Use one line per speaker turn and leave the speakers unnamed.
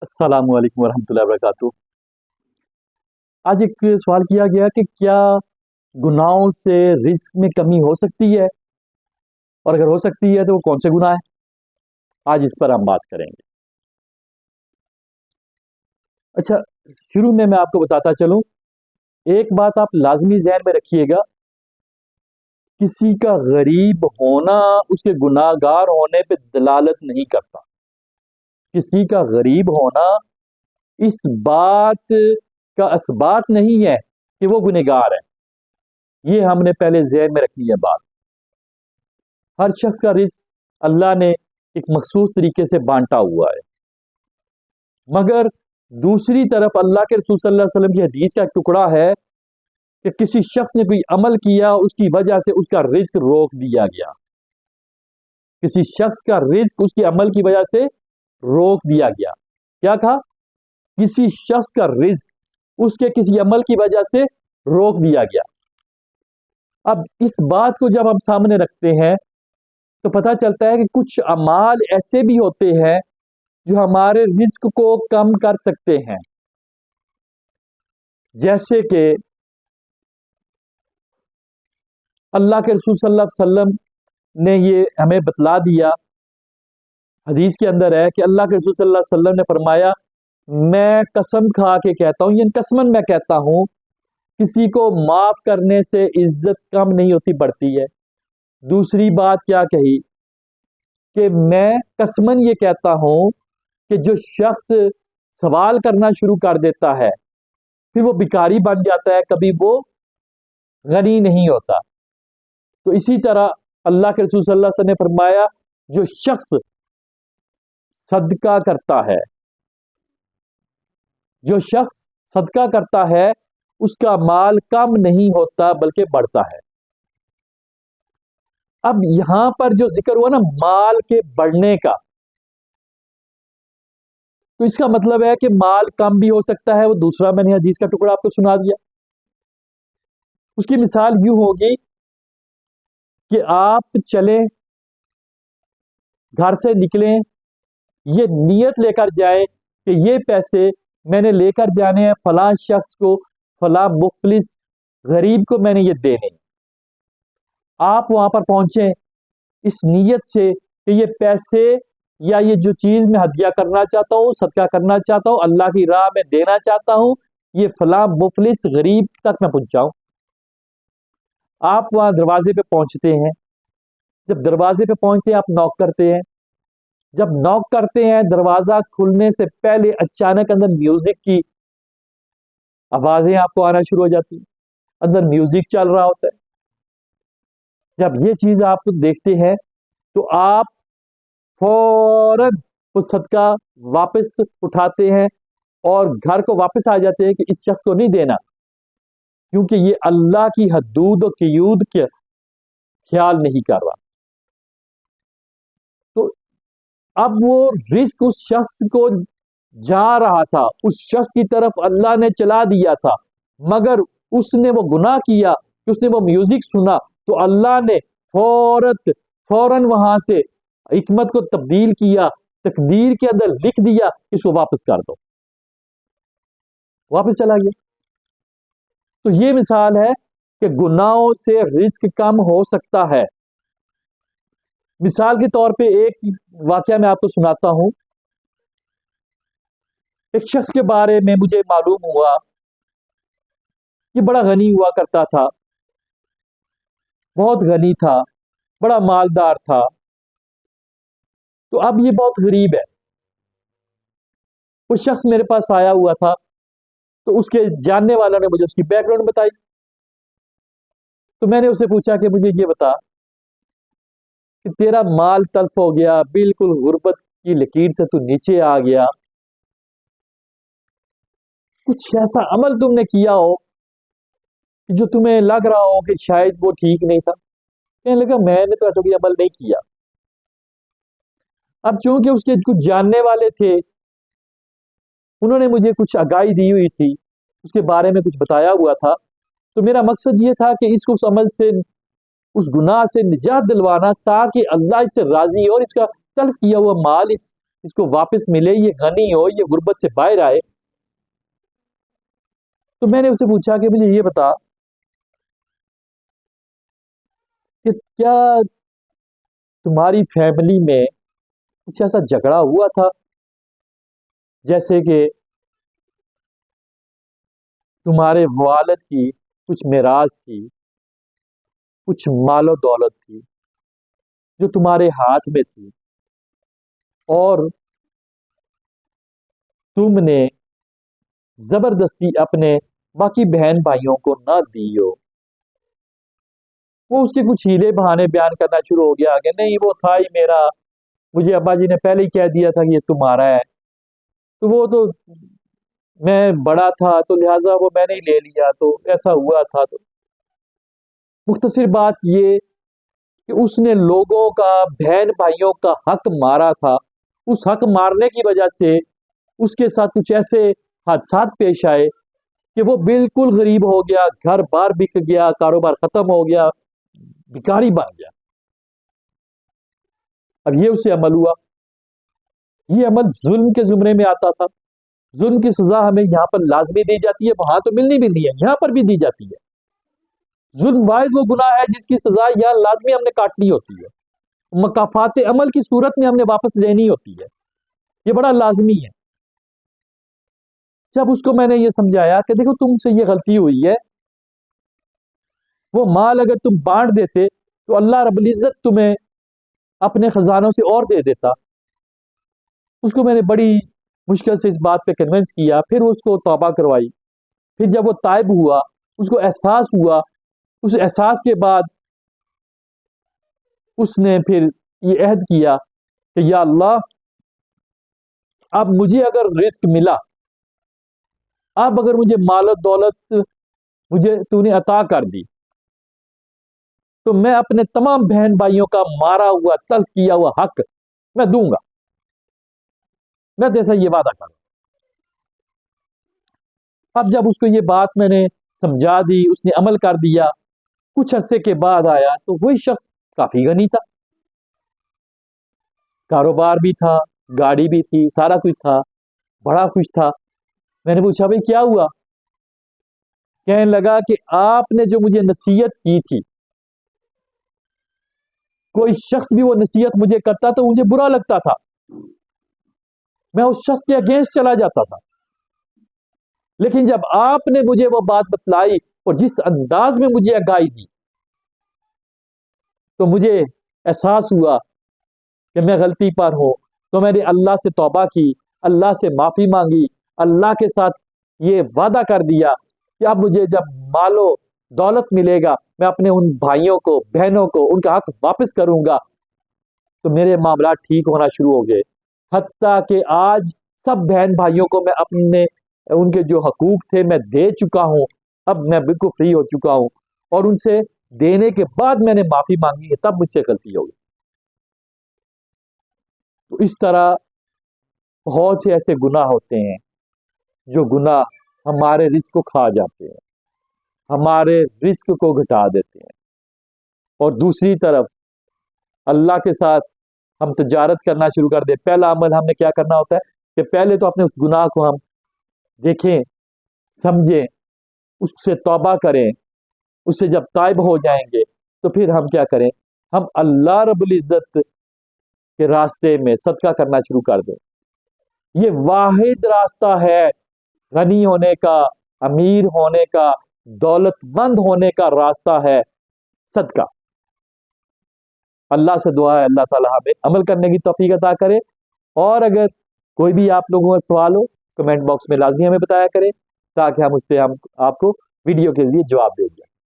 अस्सलाम वालेकुम वरहमतुल्लाहि वबरकातुहू। आज एक सवाल किया गया कि क्या गुनाहों से रिस्क में कमी हो सकती है, और अगर हो सकती है तो वो कौन से गुनाह है। आज इस पर हम बात करेंगे। अच्छा, शुरू में मैं आपको बताता चलूं, एक बात आप लाजमी जहन में रखिएगा, किसी का गरीब होना उसके गुनाहगार होने पे दलालत नहीं करता। किसी का गरीब होना इस बात का असबात नहीं है कि वो गुनहगार है। ये हमने पहले जहन में रखनी है बात। हर शख्स का रिस्क अल्लाह ने एक मखसूस तरीके से बांटा हुआ है, मगर दूसरी तरफ अल्लाह के रसूल सल्लल्लाहु अलैहि वसल्लम की हदीस का एक टुकड़ा है कि किसी शख्स ने कोई अमल किया, उसकी वजह से उसका रिस्क रोक दिया गया। किसी शख्स का रिस्क उसके अमल की वजह से रोक दिया गया। क्या कहा? किसी शख्स का रिस्क उसके किसी अमल की वजह से रोक दिया गया। अब इस बात को जब हम सामने रखते हैं तो पता चलता है कि कुछ अमाल ऐसे भी होते हैं जो हमारे रिस्क को कम कर सकते हैं। जैसे कि अल्लाह के रसूल सल्लल्लाहु अलैहि वसल्लम ने ये हमें बतला दिया, हदीस के अंदर है कि अल्लाह के रसूल सल्लल्लाहु अलैहि वसल्लम ने फरमाया, मैं कसम खा के कहता हूं, यानी कसमन मैं कहता हूं, किसी को माफ करने से इज्जत कम नहीं होती, बढ़ती है। दूसरी बात क्या कही कि मैं कसमन ये कहता हूं कि जो शख्स सवाल करना शुरू कर देता है फिर वो भिखारी बन जाता है, कभी वो गनी नहीं होता। तो इसी तरह अल्लाह के रसूल सल्लल्लाहु अलैहि वसल्लम ने फरमाया, जो शख्स सदका करता है, जो शख्स सदका करता है उसका माल कम नहीं होता बल्कि बढ़ता है। अब यहां पर जो जिक्र हुआ ना माल के बढ़ने का, तो इसका मतलब है कि माल कम भी हो सकता है। वो दूसरा मैंने हदीस का टुकड़ा आपको सुना दिया। उसकी मिसाल यूं होगी कि आप चलें, घर से निकलें, ये नियत लेकर जाए कि ये पैसे मैंने लेकर जाने हैं फलां शख्स को, फलां मुफलिस गरीब को मैंने ये देने। आप वहां पर पहुंचे इस नीयत से कि ये पैसे या ये जो चीज मैं हदिया करना चाहता हूँ, सदका करना चाहता हूँ, अल्लाह की राह में देना चाहता हूँ, ये फलां मुफलिस गरीब तक मैं पहुंचाऊं। आप वहां दरवाजे पे पहुंचते हैं। जब दरवाजे पे पहुंचते हैं आप नॉक करते हैं। जब नॉक करते हैं, दरवाजा खुलने से पहले अचानक अंदर म्यूजिक की आवाजें आपको आना शुरू हो जाती है। अंदर म्यूजिक चल रहा होता है। जब ये चीज आप देखते हैं तो आप फौरन वो सदका वापस उठाते हैं और घर को वापस आ जाते हैं कि इस शख्स को नहीं देना, क्योंकि ये अल्लाह की हदूद और क़यूद के ख्याल नहीं कर रहा। तो अब वो रिस्क उस शख्स को जा रहा था, उस शख्स की तरफ अल्लाह ने चला दिया था, मगर उसने वो गुनाह किया कि उसने वो म्यूजिक सुना, तो अल्लाह ने फौरन वहां से हिकमत को तब्दील किया, तकदीर के अंदर लिख दिया, इसको वापस कर दो। वापस चला गया। तो ये मिसाल है कि गुनाहों से रिस्क कम हो सकता है। मिसाल के तौर पे एक वाकया मैं आपको सुनाता हूं। एक शख्स के बारे में मुझे मालूम हुआ कि बड़ा गनी हुआ करता था, बहुत गनी था, बड़ा मालदार था। तो अब ये बहुत गरीब है। वो शख्स मेरे पास आया हुआ था, तो उसके जानने वालों ने मुझे उसकी बैकग्राउंड बताई। तो मैंने उससे पूछा कि मुझे ये बता कि तेरा माल तल्फ हो गया, बिल्कुल गुर्बत की लकीर से तू नीचे आ गया, कुछ ऐसा अमल तुमने किया हो कि जो तुम्हें लग रहा हो कि शायद वो ठीक नहीं था। कहने लगा, मैंने तो ऐसा कोई अमल नहीं किया। अब चूंकि उसके कुछ जानने वाले थे, उन्होंने मुझे कुछ आगाही दी हुई थी, उसके बारे में कुछ बताया हुआ था, तो मेरा मकसद ये था कि इसको उस अमल से, उस गुनाह से निजात दिलवाना, ताकि अल्लाह इससे राजी हो और इसका तल्फ किया हुआ माल इस اس کو واپس ملے، یہ غنی ہو، یہ غربت سے باہر آئے۔ تو میں نے اسے پوچھا کہ مجھے یہ بتا کہ کیا تمہاری فیملی میں کچھ ایسا جھگڑا ہوا تھا، جیسے کہ تمہارے والد کی کچھ میراث تھی، کچھ مال و دولت تھی جو تمہارے ہاتھ میں تھی، اور تم نے زبردستی اپنے باقی بہن بھائیوں کو نہ دی ہو۔ وہ اس کے کچھ ہیلے بہانے بیان کرنا شروع ہو گیا کہ نہیں وہ تھا ہی میرا، مجھے ابا جی نے پہلے ہی کہہ دیا تھا کہ یہ تمہارا ہے، تو وہ تو میں بڑا تھا تو لہٰذا وہ میں نے ہی لے لیا، تو ایسا ہوا تھا۔ تو مختصر بات یہ کہ اس نے لوگوں کا، بہن بھائیوں کا حق مارا تھا۔ اس حق مارنے کی وجہ سے اس کے ساتھ کچھ ایسے حادثات پیش آئے کہ وہ بالکل غریب ہو گیا، گھر بار بک گیا، کاروبار ختم ہو گیا، بھکاری بن گیا۔ اب یہ اس سے عمل ہوا، یہ عمل ظلم کے زمرے میں آتا تھا۔ ظلم کی سزا ہمیں یہاں پر لازمی دی جاتی ہے، وہاں تو ملنی بھی نہیں ہے، یہاں پر بھی دی جاتی ہے۔ ظلم واحد وہ گناہ ہے جس کی سزا یہاں لازمی ہم نے کاٹنی ہوتی ہے، مکافات عمل کی صورت میں ہم نے واپس لینی ہوتی ہے، یہ بڑا لازمی ہے۔ جب اس کو میں نے یہ سمجھایا کہ دیکھو تم سے یہ غلطی ہوئی ہے، وہ مال اگر تم بانٹ دیتے تو اللہ رب العزت تمہیں اپنے خزانوں سے اور دے دیتا۔ اس کو میں نے بڑی مشکل سے اس بات پہ کنونس کیا، پھر اس کو توبہ کروائی۔ پھر جب وہ تائب ہوا، اس کو احساس ہوا، اس احساس کے بعد اس نے پھر یہ عہد کیا کہ یا اللہ اب مجھے اگر رزق ملا، اب اگر مجھے مال و دولت مجھے تو نے عطا کر دی، تو میں اپنے تمام بہن بھائیوں کا مارا ہوا، تلف کیا ہوا حق میں دوں گا، میں جیسا یہ وعدہ کروں۔ اب جب اس کو یہ بات میں نے سمجھا دی، اس نے عمل کر دیا، کچھ عرصے کے بعد آیا تو وہی شخص کافی غنی تھا، کاروبار بھی تھا، گاڑی بھی تھی، سارا کچھ تھا، بڑا خوش تھا۔ میں نے پوچھا بھائی کیا ہوا؟ کہنے لگا کہ آپ نے جو مجھے نصیحت کی تھی، کوئی شخص بھی وہ نصیحت مجھے کرتا تو مجھے برا لگتا تھا، میں اس شخص کے اگینسٹ چلا جاتا تھا، لیکن جب آپ نے مجھے وہ بات بتلائی اور جس انداز میں مجھے آگاہی دی، تو مجھے احساس ہوا کہ میں غلطی پر ہوں، تو میں نے اللہ سے توبہ کی، اللہ سے معافی مانگی، اللہ کے ساتھ یہ وعدہ کر دیا کہ اب مجھے جب مال و دولت ملے گا میں اپنے ان بھائیوں کو، بہنوں کو ان کا حق واپس کروں گا۔ تو میرے معاملات ٹھیک ہونا شروع ہو گئے، حتیٰ کہ آج سب بہن بھائیوں کو میں اپنے ان کے جو حقوق تھے میں دے چکا ہوں، اب میں بالکل فری ہو چکا ہوں، اور ان سے دینے کے بعد میں نے معافی مانگی ہے، تب مجھ سے غلطی ہو گئی۔ تو اس طرح بہت سے ایسے گناہ ہوتے ہیں جو گناہ ہمارے رزق کو کھا جاتے ہیں، ہمارے رزق کو گھٹا دیتے ہیں، اور دوسری طرف اللہ کے ساتھ ہم تجارت کرنا شروع کر دیں۔ پہلا عمل ہم نے کیا کرنا ہوتا ہے کہ پہلے تو اپنے اس گناہ کو ہم دیکھیں، سمجھیں، اس سے توبہ کریں، اس سے جب تائب ہو جائیں گے تو پھر ہم کیا کریں، ہم اللہ رب العزت کے راستے میں صدقہ کرنا شروع کر دیں۔ یہ واحد راستہ ہے غنی ہونے کا، امیر ہونے کا، دولت مند ہونے کا راستہ ہے صدقہ۔ اللہ سے دعا ہے اللہ تعالیٰ ہمیں عمل کرنے کی توفیق عطا کرے، اور اگر کوئی بھی آپ لوگوں کا سوال ہو کمنٹ باکس میں لازمی ہمیں بتایا کریں، تاکہ ہم اس پہ آپ کو ویڈیو کے ذریعے جواب دیں گے۔